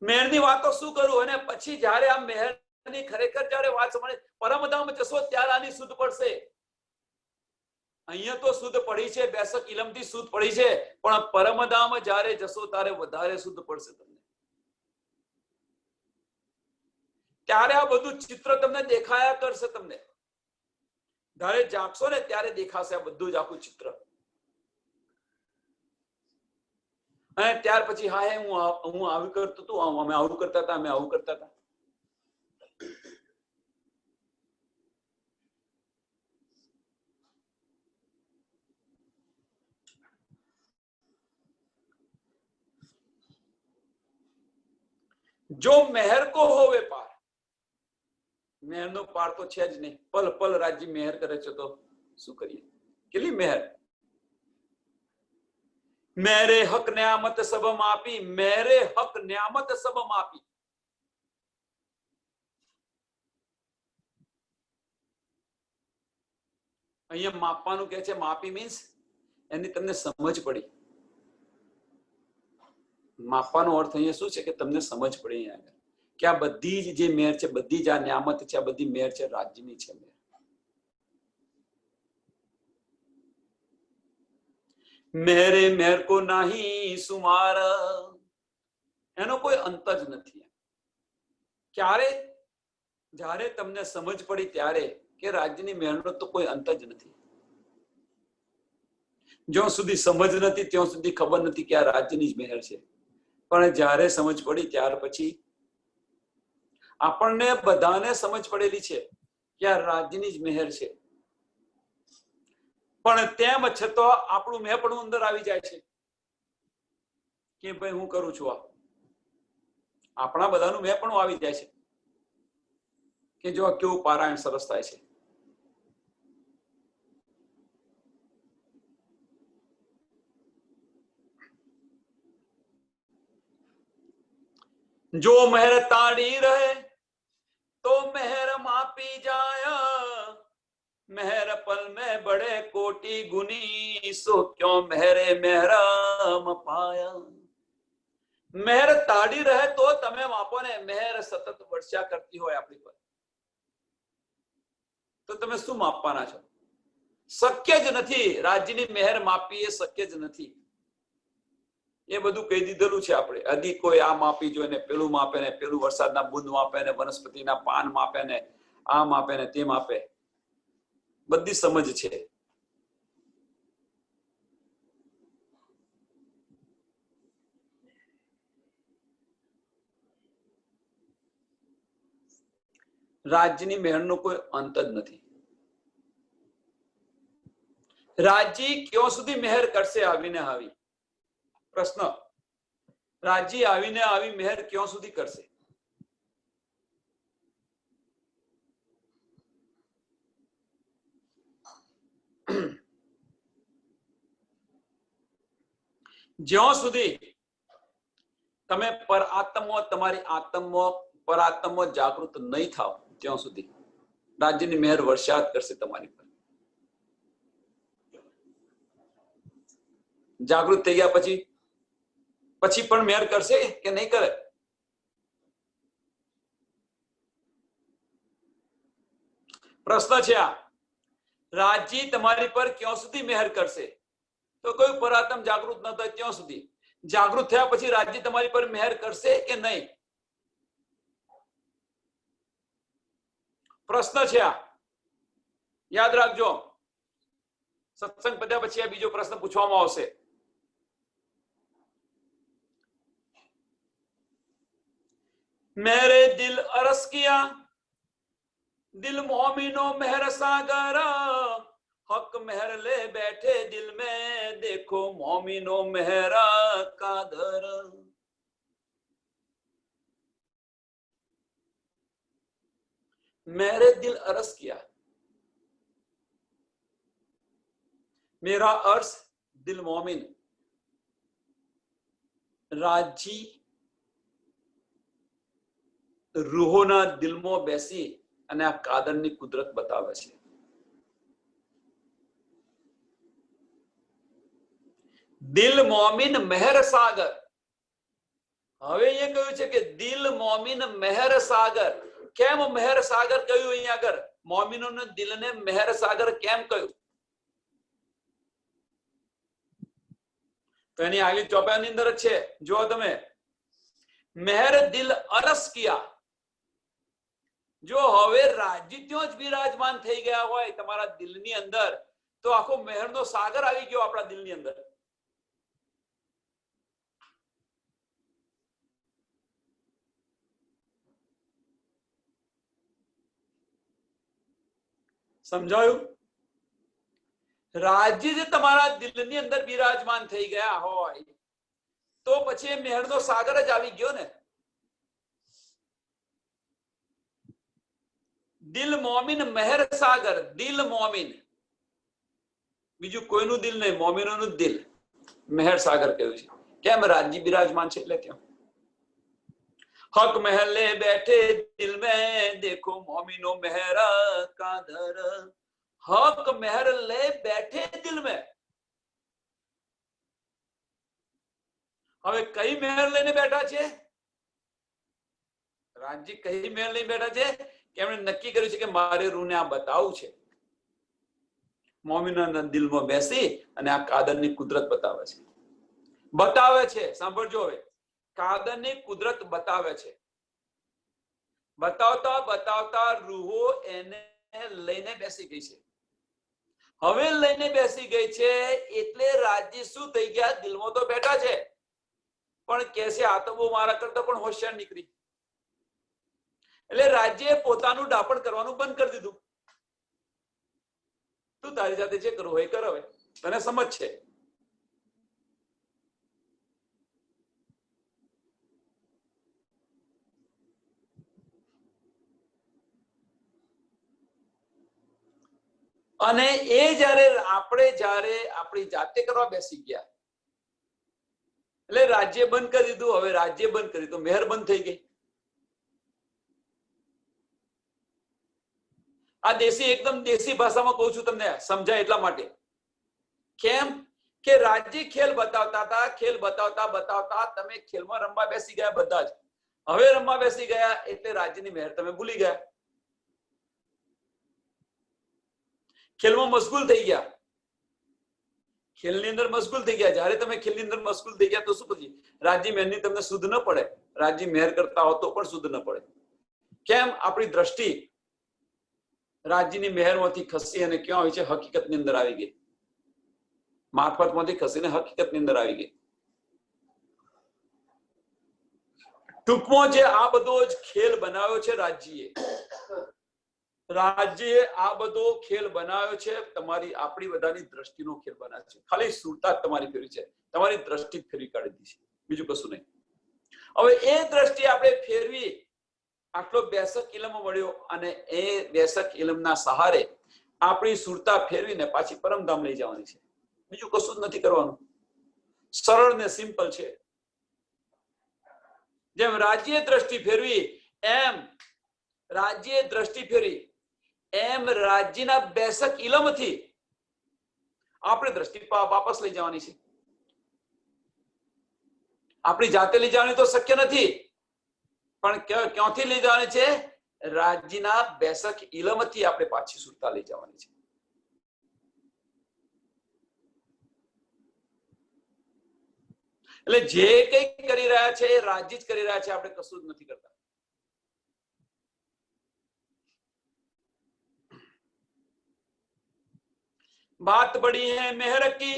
મેહરની વાતો શું કરું? અને પછી જયારે આ મેહરની ખરેખર જયારે વાત સમજે, પરમધામ જશો ત્યારે આની શુદ્ધ પડશે. અહીંયા તો શુદ્ધ પડી છે, બેસક ઇલમથી શુદ્ધ પડી છે, પણ પરમધામ જયારે જશો ત્યારે વધારે શુદ્ધ પડશે તમને. ત્યારે આ બધું ચિત્ર તમને દેખાયા કરશે. તમને જ્યારે જાગશો ને ત્યારે દેખાશે આ બધું જ આખું ચિત્ર. અને ત્યાર પછી હા હું આવું કરતો હતો, અમે આવું કરતા હતા, અમે આવું કરતા હતા. જો મેહર કો હોવે પાર, મેહરનો પાર તો છે જ નહીં. પલ પલ રાજ્ય મેહર કરે છે, તો શું કરીએ? કેટલી મેહર! મેરે હક ન્યામત સબ માપી, મેરે હક ન્યામત સબ માપી. અહીંયા માપવાનું કે છે, માપી મીન્સ એની તમને સમજ પડી. માપવાનો અર્થ અહીંયા શું છે કે તમને સમજ પડી અહીંયા કે આ બધી જ જે મેર છે, બધી જ આ ન્યામત છે, આ બધી મેર છે, રાજ્યની છે મેર. મેરે મેર કો નહીં સુમાર, એનો કોઈ અંત જ નથી. ક્યારે? જ્યારે તમને સમજ પડી ત્યારે કે રાજ્યની મેરનો તો કોઈ અંત જ નથી. જ્યાં સુધી સમજ નથી ત્યાં સુધી ખબર નથી કે આ રાજ્યની જ મેર છે. પણ જ્યારે સમજ પડી ત્યાર પછી આપણને બધાને સમજ પડેલી છે કે આ રાજ્યની જ મહેર છે. પણ તેમ છતાં આપણું મેં પણ અંદર આવી જાય છે કે ભાઈ હું કરું છું. આપણા બધાનું મેં પણ આવી જાય છે કે જો કેવું પારાયણ સરસ થાય છે. जो मेहर ताड़ी रहे तो मेहर मापी जाया, मेहर पल में बड़े कोटि गुनी, सो क्यों मेहरे मेहराम पाया. मेहर ताड़ी रहे तो તમે માપો ને. મેહર સતત વર્ષા કરતી હોય આપણી પર તો તમે શું માપવાના છો? શક્ય જ નથી. રાજ્યની મેહર માપવી એ શક્ય જ નથી. એ બધું કહી દીધેલું છે આપણે. હજી કોઈ આ માપી જોઈએ ને પેલું માપે ને પેલું વરસાદના બુંદ માપે ને વનસ્પતિના પાન માપે ને આ માપે ને તે માપે. બધી સમજ છે. રાજ્યની મહેરનો કોઈ અંત જ નથી. રાજ્ય ક્યાં સુધી મહેર કરશે? આવીને આવી પ્રશ્ન. રાજ્ય આવીને આવી મહેર ક્યાં સુધી કરશે? જ્યાં સુધી તમે પર આત્મા તમારી આત્મા પર આત્મા જાગૃત નહીં થાવ ત્યાં સુધી રાજ્યની મહેર વર્ષાત કરશે તમારી પર. જાગૃત થઈ ગયા પછી પણ મહેર કરશે કે નહીં કરે? પ્રશ્ન છે આ. રાજ્ય તમારી પર ક્યાં સુધી મહેર કરશે? તો કોઈ પરાત્મ જાગૃત ન થાય ત્યાં સુધી. જાગૃત થયા પછી રાજ્ય તમારી પર મહેર કરશે કે નહીં? પ્રશ્ન છે આ, યાદ રાખજો. સત્સંગ પત્યા પછી આ બીજો પ્રશ્ન પૂછવામાં આવશે. મેરે દિલ અરસ કિયા દિલ મોમિનો મહેર સાગર हक मेहर ले बैठे दिल में देखो मोमिनो मेहरा कादर. मेरे दिल अरस किया, मेरा अर्स दिल मोमिन. राजी रूहोना दिलમાં બેસી અને આ કાદરની કુદરત બતાવે છે. દિલ મોમિન મહેર સાગર. હવે અહીંયા કહ્યું છે કે દિલ મોમિન મહેર સાગર. કેમ મહેર સાગર કહ્યું અહીંયા આગળ? મોમિનોને દિલને મહેર સાગર કેમ કહ્યું? તો એની આગલી ચોપાની અંદર છે, જો તમે મહેર દિલ અરસ કિયા. જો હવે રાજ્ય ત્યાં જ વિરાજમાન થઈ ગયા હોય તમારા દિલની અંદર, તો આખો મહેરનો સાગર આવી ગયો આપણા દિલની અંદર. સમજાયું? રાજ્ય જે તમારા દિલની અંદર બિરાજમાન થઈ ગયા હોય તો પછી મહેરનો સાગર જ આવી ગયો ને. દિલ મોમિન મહેર સાગર. દિલ મોમિન, બીજું કોઈનું દિલ નહીં, મોમિનોનું દિલ મહેર સાગર કહ્યું છે. કેમ? રાજ્ય બિરાજમાન છે એટલે. ત્યાં हक महले बैठे दिल में देखो मोमिनो मेहरा कादर. हक महर ले बैठे दिल में. હવે કઈ મહેર લઈને બેઠા છે? રાજ્ય કઈ મહેર લઈને બેઠા છે કે એમણે નક્કી કર્યું છે કે મારે રૂને આ બતાવવું છે. મોમિનોના દિલમાં બેસી અને આ કાદરની કુદરત બતાવે છે. બતાવે છે, સાંભળજો હવે. કાદરની કુદરત બતાવે છે. બતાવતા બતાવતા રૂહો એને લઈને બેસી ગઈ છે. હવે લઈને બેસી ગઈ છે એટલે રાજ્ય શું થઈ ગયા? દિલમાં તો બેઠા છે પણ કે છે આ તો બહુ મારા કરતા પણ હોશિયાર નીકળી. એટલે રાજ્યએ પોતાનું ડાપણ કરવાનું બંધ કરી દીધું. તું તારી સાથે જે કરવું હોય કર. હવે તને સમજ છે. અને એ જયારે આપણી જાતે કરવા બેસી ગયા એટલે રાજ્ય બંધ કરી દીધું. હવે રાજ્ય બંધ કરી તો મહેર બંધ થઈ ગઈ. આ એકદમ દેશી ભાષામાં કહું છું તમને, સમજાય એટલા માટે. કેમ કે રાજ્ય ખેલ બતાવતા હતા, ખેલ બતાવતા બતાવતા તમે ખેલમાં રમવા બેસી ગયા બધા જ. હવે રમવા બેસી ગયા એટલે રાજ્યની મહેર તમે ભૂલી ગયા. ખેલમાં મશગુલ થઈ ગયા. ખેલની અંદર મશગુલ થઈ ગયા. જયારે તમે ખેલની અંદર મશગુલ થઈ ગયા તો શું પછી રાજ્ય મહેરની તમને શુદ્ધ ન પડે. રાજ્ય મહેર કરતા હો તો પણ શુદ્ધ ન પડે. કેમ? આપણી દ્રષ્ટિ રાજ્યની મહેરમાંથી ખસી અને ક્યાં હોય છે? હકીકતની અંદર આવી ગઈ. મારફતમાંથી ખસીને હકીકતની અંદર આવી ગઈ. ટૂંકમાં જે આ બધો જ ખેલ બનાવ્યો છે રાજ્યએ આ બધો ખેલ બનાવ્યો છે. તમારી આપણી બધાની દ્રષ્ટિનો ખેલ બનાવ્યો છે. ખાલી સુરતા તમારી ફેરવી છે, તમારી દ્રષ્ટિ ફેરવી કાઢી દીધી છે, બીજું કશું નહીં. હવે એ દ્રષ્ટિએ આપણે ફેરવી આટલો 62 ઇલમ મળ્યો અને એ 62 ઇલમના સહારે આપણી સુરતા ફેરવીને પાછી પરમધામ લઈ જવાની છે. બીજું કશું જ નથી કરવાનું. સરળ ને સિમ્પલ છે. જેમ રાજ્ય દ્રષ્ટિ ફેરવી એમ રાજ્ય દ્રષ્ટિ ફેરવી એમ રાજ્યના 62 ઇલમથી આપણે દ્રષ્ટિ વાપસ લઈ જવાની છે. આપણી જાતે લઈ જવાની તો શક્ય નથી, પણ ક્યાંથી લઈ જવાની છે? રાજ્યના 62 ઇલમથી આપણે પાછી સુરતા લઈ જવાની છે. એટલે જે કંઈ કરી રહ્યા છે એ રાજ્ય જ કરી રહ્યા છે, આપણે કશું જ નથી કરતા. बात बड़ी है मेहर की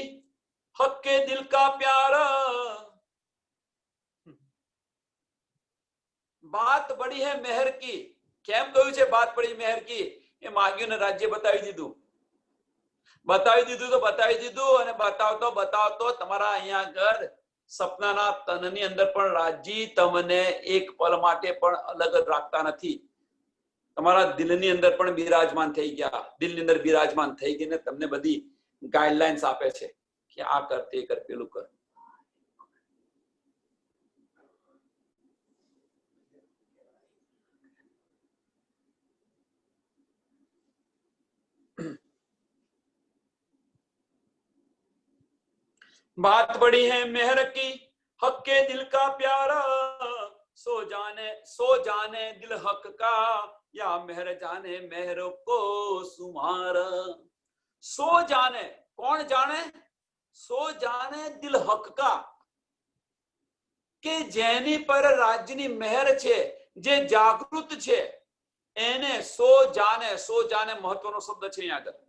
हक के दिल का प्यारा, बात बड़ी है मेहर की. કેમ કહ્યું છે બાત બડી મેહર કી? એ માગ્યું ને રાજ્ય બતાવી દીધું તો બતાવી દીધું અને બતાવતો તમારા અહીંયા આગળ સપનાના તનની અંદર પણ રાજ્ય તમને એક પલ માટે પણ અલગ રાખતા નથી. તમારા દિલની અંદર પણ બિરાજમાન થઈ ગયા, દિલની અંદર બિરાજમાન થઈ ગઈને તમને બધી ગાઈડલાઇન્સ આપે છે કે આ કર, તે કર, પેલું કર. बात बड़ी है मेहर की हक के दिल का प्यारा, सो जाने दिल हक का या मेहर जाने मेहर को सुमारा. सो जाने, कौन जाने? सो जाने दिल हक का, કે જેની પર રાજ્યની મહેર છે, જે જાગૃત છે, એને સો જાને મહત્વનો શબ્દ છે અહીંયા આગળ.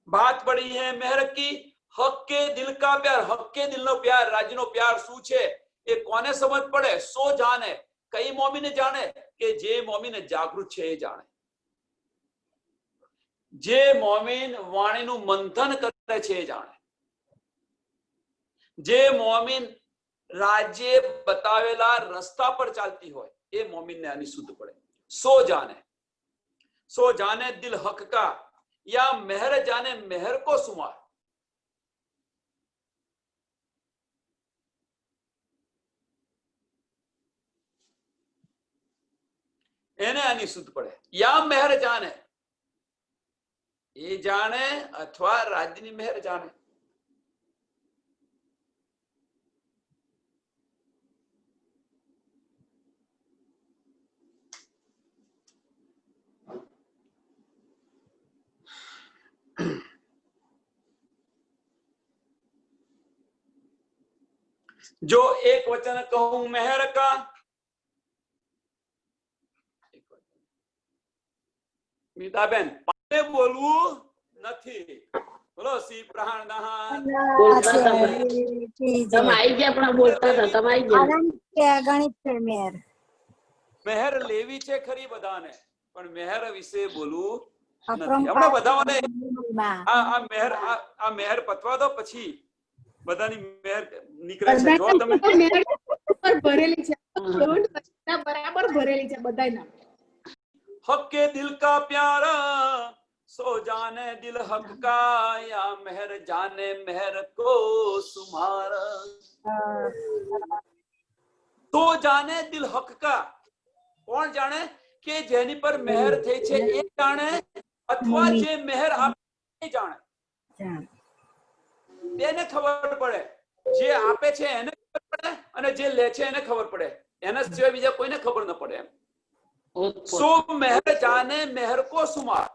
बात बड़ी है मेहर की हक के दिल का प्यार, हक के दिल નો પ્યાર, રાજ્યનો પ્યાર શું છે એ કોને સમજ પડે? સો જાને. કઈ મોમીને જાણે? કે જે મોમીને જાગૃત છે એ જાણે. જે મોમીન વાણીનું મંથન કરે છે એ જાણે. જે મોમીન રાજ્ય બતાવેલા રસ્તા પર ચાલતી હોય એ મોમીનને આની શુદ્ધ પડે. સો જાને દિલ હક કા या मेहर जाने मेहर को सुमार. એને આની શુદ્ધ પડે. યા મેહર જાને, એ જાણે અથવા રાજ્યની મેહર જાણે. जो एक वचन कहूं मेहर का, મીતાબેન પાને બોલવું નથી. બોલો શ્રી પ્રાણનાથ. તમે આવી ગયા પણ બોલતા હતા, તમે આવી ગયા. ગણિત છે મેહર. મેહર લેવી છે ખરી બધાને, પણ મેહર વિશે બોલવું નથી. આપણે બધાને આ મેહર પતવા દો, પછી બધાની મેહર નીકળે છે. જો તમે ભરેલી છે, બરાબર ભરેલી છે બધાના. हक के दिल का प्यारा, सो जाने दिल हक का या मेहर जाने मेहर को सुमारा. तो जाने दिल हक का, કોણ જાણે? કે જેની પર મેહર થઈ છે એ જાણે, અથવા જે મેહર આપે જાણે. બેને ખબર પડે. જે આપે છે એને ખબર પડે અને જે લે છે એને ખબર પડે. એના સિવાય બીજા કોઈને ખબર ન પડે. એમ સો મેહર જાને મેહર કો સુમાર,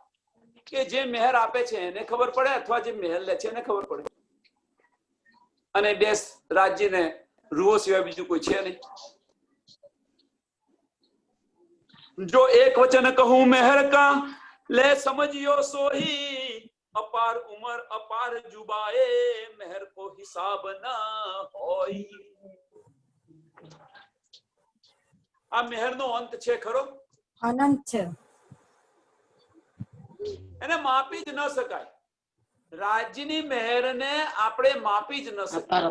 કે જે મેહર આપે છે એને ખબર પડે અથવા જે મેહર લે છે એને ખબર પડે. અને બે રાજ્યને રૂઓ સિવાય બીજું કોઈ છે નહીં. જો એક વચન કહું મેહર કા, લે સમજિયો સોહી, અપાર ઉમર અપાર જુબાએ, મેહર કો હિસાબ ના હોય. આ મેહર નો અંત છે ખરો? અનંત છે. એને માપી જ ન શકાય. રાજ્યની મહેરને આપણે માપી જ ન શકાય.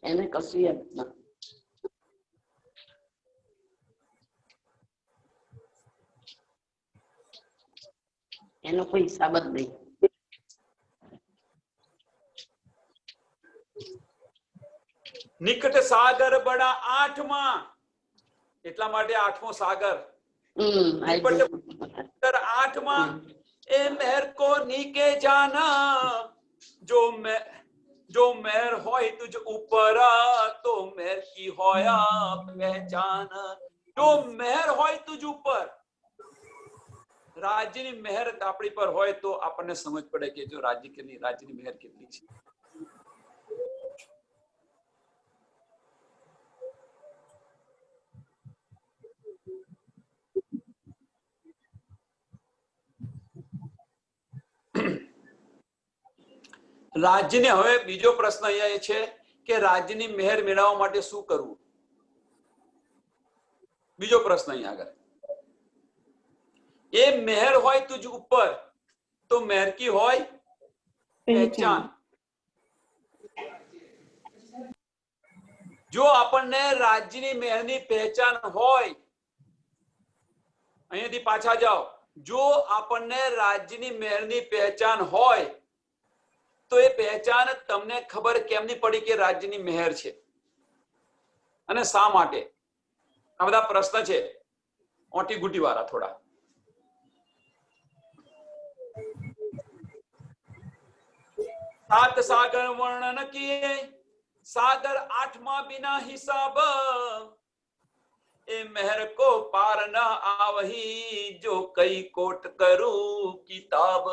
એને કશું એનો કોઈ હિસાબ જ નહીં. નિકટ સાગર બડા 8માં, એટલા માટે 8મો સાગર. નિકટ 8માં એ મહેર કો નીકે જાના, जो मेहर होय तुझ ऊपर तो मेहर की होया पहचान. जो मेहर होय तुझ ઉપર, રાજ્યની મહેર આપણી પર હોય તો આપણને સમજ પડે કે જો રાજ્યની મહેર કેટલી છે. રાજ્યને હવે બીજો પ્રશ્ન અહીંયા એ છે કે રાજ્યની મહેર મેળવવા માટે શું કરવું? બીજો પ્રશ્ન અહીંયા આગળ. એ મહેર હોય તુજ ઉપર તો મહેર કી હોય પહેચાન. જો આપણને રાજ્યની મહેરની પહેચાન હોય, અહીંયાથી પાછા જાઓ, જો આપણને રાજ્યની મહેરની પહેચાન હોય તો એ પહેચાન તમને ખબર કેમની પડી કે રાજ્યની મહેર છે અને શા માટે? આ બધા પ્રશ્ન છે, ઓટી ગુટી વાળા થોડા. સાત સાગર વર્ણન કિએ, સાગર 8માં બિના હિસાબ, એ મહેર કો પાર ન આવહી જો કઈ કોટ કરું કિતાબ.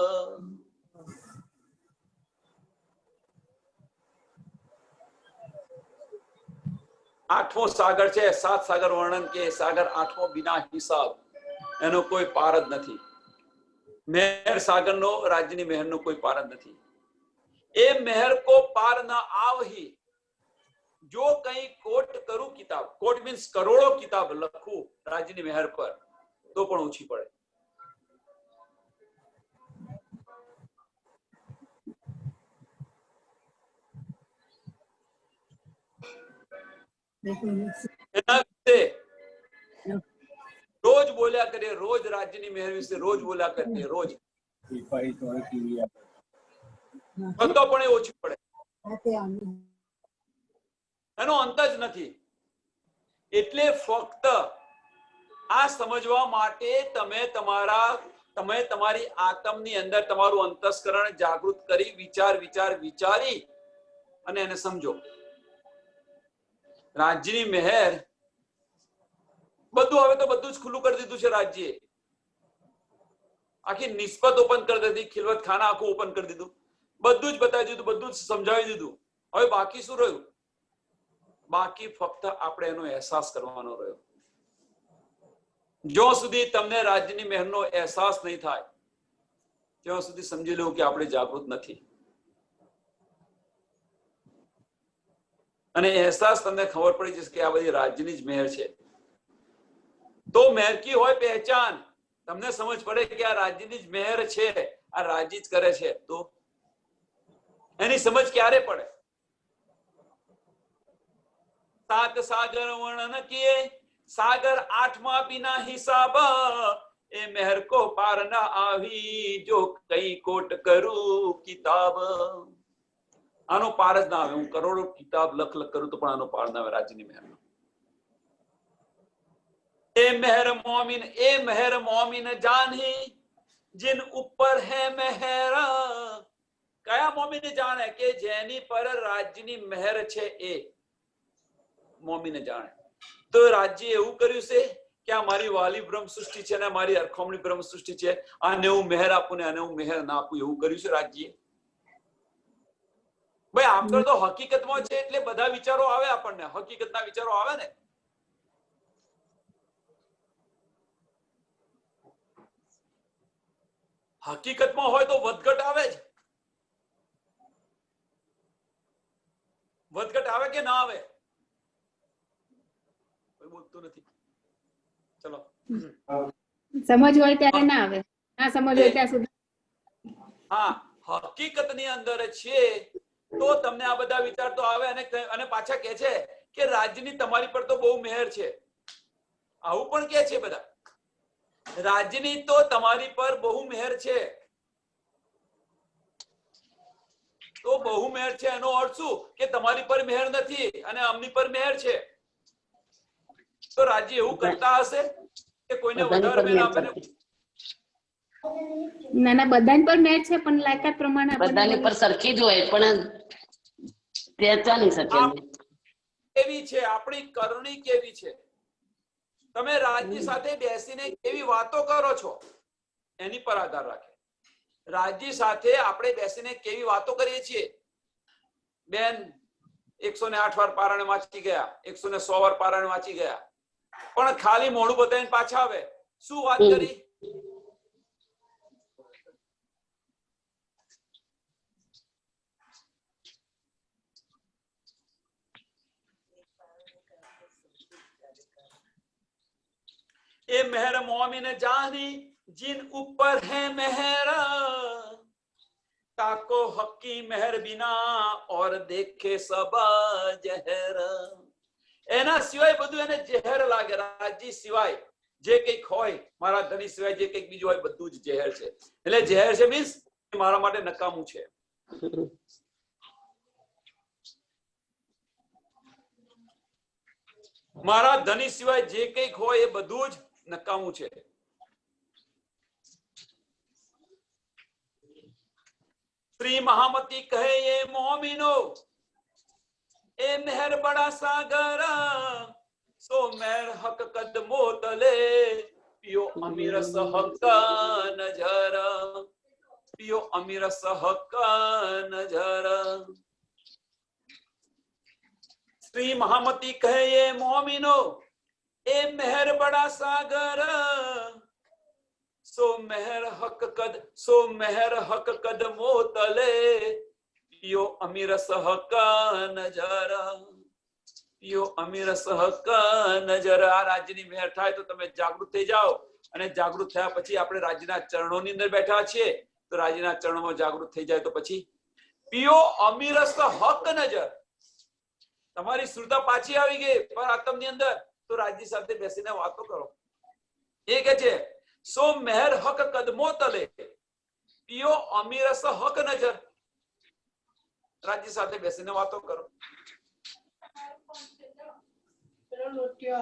8મો સાગર છે, 7 સાગર વર્ણન કે સાગર 8મો બિના હિસાબ, એનો કોઈ પાર જ નથી. મહેર સાગરનો, રાજ્યની મહેરનો કોઈ પાર જ નથી. એ મહેર કો પાર ન આવહી જો કઈ કોટ કરું કિતાબ. કોટ મીન્સ કરોડો કિતાબ લખું રાજ્યની મહેર પર તો પણ ઓછી પડે. રોજ બોલ્યા કરીએ, રોજ રાજ્યની મહેર વિશે રોજ બોલ્યા કરીએ, રોજ તો પણ એ ઓછી પડે, એનો અંત જ નથી. એટલે ફક્ત આ સમજવા માટે તમે તમારી આત્મની અંદર તમારું અંતસ્કરણ જાગૃત કરી વિચારી અને એને સમજો. રાજ્યની મહેર બધું, હવે તો બધું જ ખુલ્લું કરી દીધું છે. રાજ્ય આખી નિસ્બત ઓપન કરી દીધી, ખિલવત ખાના આખું ઓપન કરી દીધું, બધું જ બતાવી દીધું, બધું જ સમજાવી દીધું. હવે બાકી શું રહ્યું? બાકી ફક્ત આપણે એનો અહેસાસ કરવાનો રહ્યો. જ્યાં સુધી તમને રાજ્યની મહેરનો અહેસાસ નહીં થાય ત્યાં સુધી સમજી લો કે આપણે જાગૃત નથી. અને અહેસાસ તમને ખબર પડી જશે કે આ બધી રાજ્યની જ મહેર છે તો મહેર કી હોય પહેચાન. તમને સમજ પડે કે આ રાજ્યની જ મહેર છે, આ રાજ્ય જ કરે છે, તો એની સમજ ક્યારે પડે? 7 સાગર વર્ણન કિએ, સાગર 8માં બિના હિસાબ, એ મહેર કો પાર ન આવી જો કઈ કોટ કરું કિતાબ. આનો પાર જ ના આવે. હું કરોડો કિતાબ લખ કરું તો પણ આનો પાર ના આવે રાજ્યની મહેરનો. એ મહેર મોમિન જાની जिन ऊपर है महेर. કયા મોમીને જાણે કે જેની પર રાજ્યની મહેર છે એ મોમીને જાણે. તો રાજ્ય એવું કર્યું છે કે આ મારી વાલી બ્રહ્મ સૃષ્ટિ છે ને મારી અરખોમણી બ્રહ્મ સૃષ્ટિ છે, આને હું મહેર આપું ને આને હું મહેર ના આપું, એવું કર્યું છે રાજ્ય. ભાઈ આપણે તો હકીકતમાં છે એટલે બધા વિચારો આવે, આપણને હકીકતના વિચારો આવે ને. હકીકતમાં હોય તો વધઘટ આવે જ. વધઘટ આવે કે ના આવે? કોઈ બોલતું નથી. ચલો, સમજ હોય ત્યારે ના આવે, ના સમજ હોય ત્યાં સુધી. હા, હકીકતની અંદર છે તો તમને આ બધા વિચાર તો આવે અને પાછા કહે છે કે રાજ્યની તમારી પર તો બહુ મહેર છે. આવું પણ કહે છે બધા, રાજ્યની તો તમારી પર બહુ મહેર છે. તો બહુ મહેર છે એનો અર્થ શું કે તમારી પર મહેર નથી અને અમની પર મહેર છે. તો રાજ્ય એવું કરતા હશે કે કોઈને વધારે મહેર આપે ને ના ના બધાની પર મેચ છે પણ લાયકાત પ્રમાણે આપણને બધાની પર સરખી જ હોય પણ તે ચાલી શકે કેવી છે આપણી કરણી કેવી છે, તમે રાજ્ય સાથે બેસીને કેવી વાતો કરો છો એની પર આધાર રાખે. રાજ્ય સાથે આપણે બેસીને કેવી વાતો કરીએ છીએ. બેન 108 વાર પારાયણ વાંચી ગયા, 110 વાર પારાયણ વાંચી ગયા, પણ ખાલી મોઢું બતાવીને પાછા આવે. શું વાત કરી? એ મહેર મોમિન જાની जिन ऊपर है मेहर ताको हक्की मेहर बिना और देखे सब जहर. એના સિવાય બધું એને જહેર લાગે. રાજ્ય સિવાય જે કંઈક હોય, મારા ધણી સિવાય જે કંઈક બીજું હોય બધું જ જહેર છે. એટલે જહેર છે મીન્સ મારા માટે નકામું છે. મારા ધણી સિવાય જે કંઈક હોય એ બધું જ નકામું છે. श्री महामती कहे ये मोमिनो ए मेहर बड़ा सागर सो मेहर हक कदमो तले पियो अमीर सहक नजर पियो अमीर सहक नजर. श्री महामती कहे ये मोमिनो ए मेहर बड़ा सागर सो मेहर हक कदमो तले पियो अमीर सहक नजर पियो अमीर सहक नजर. આ રાજ્યની મહેર થાય તો તમે જાગૃત થઈ જાઓ અને જાગૃત થયા પછી આપણે રાજ્યના ચરણોની અંદર બેઠા છીએ તો રાજ્યના ચરણોમાં જાગૃત થઈ જાય તો પછી पियो अमीर सहक नजर. તમારી સુરતા પાછી આવી ગઈ પર આત્મની અંદર તો રાજ્ય સાથે બેસીને વાતો કરો. એ કે છે सो मेहर हक कदमो तले पियो अमीर हक नजर. राज्य साथे बेसीने वातो करो. चलो लोटिया